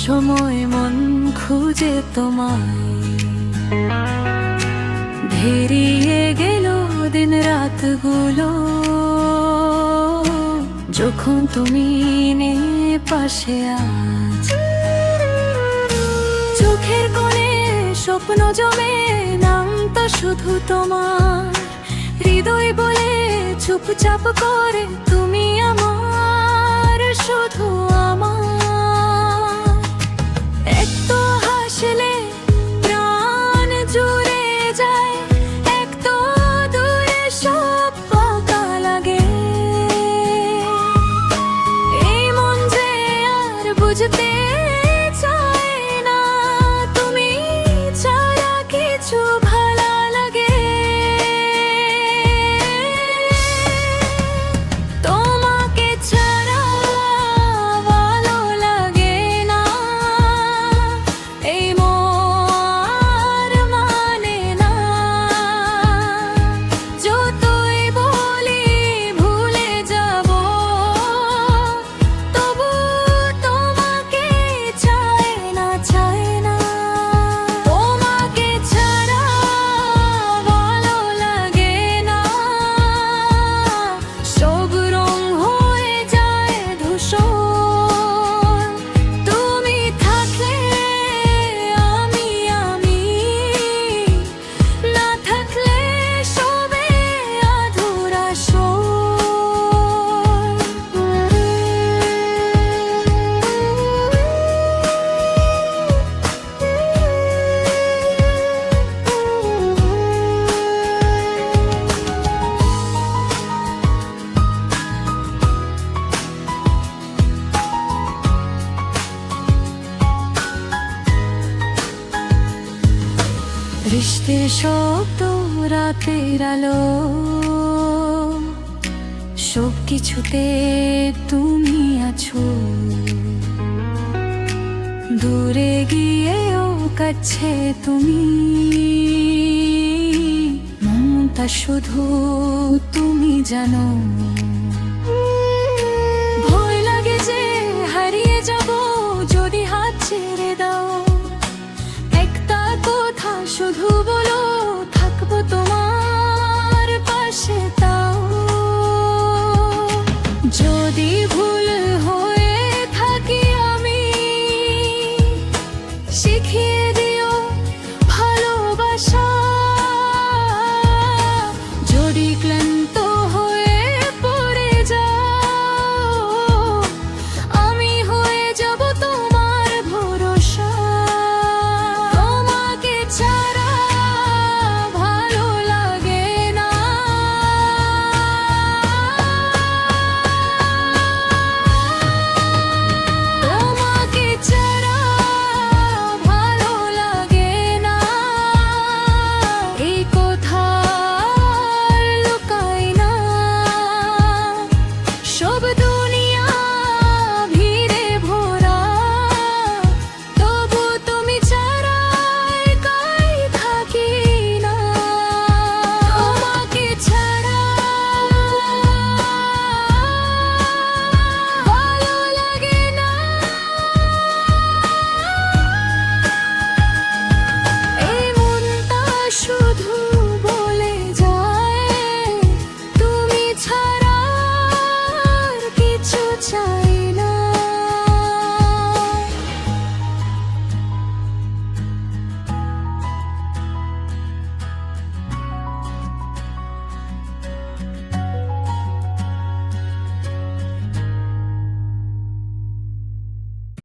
সময় মন খুঁজে তোমায়, ধীরিয়ে গেল দিন রাতগুলো, যখন তুমি নেই পাশে আজ। চোখের কোণে স্বপ্ন জমে, নামটা শুধু তোমার, হৃদয় বলে চুপচাপ করে তুমি আমার, শুধু আমার। একটু হাসলে প্রাণ জুড়ে যায়, একটু দূরে সব ফাঁকা লাগে। এই মন যে আর বুঝতে চায় না, তুমি ছাড়া কিছু ভালো লাগে। তোমাকে ছাড়া ভালো লাগে না, এই মন মানে না। যতই বলি ভুলে যাব, তবু তোমাকে চায় না, চায় না। তোমাকে ছাড়া ভালো লাগে না, সব রং হয়ে যায় ধূসর। তুমি থাকলে আমি, না থাকলে সবে আধুরা বৃষ্টির শব্দ, রাতের আলো, সব কিছুতে তুমি আছো। দূরে গিয়েও কাছে তুমি, মনটা শুধু তুমি জানো। ভয় লাগে যে হারিয়ে যাব যদি হাত ছেড়ে দাও, একটা কথা শুধু বলো, থাকবো তোমার পাশে তাও। যদি ভুল হয়ে থাকি আমি, শিখিয়ে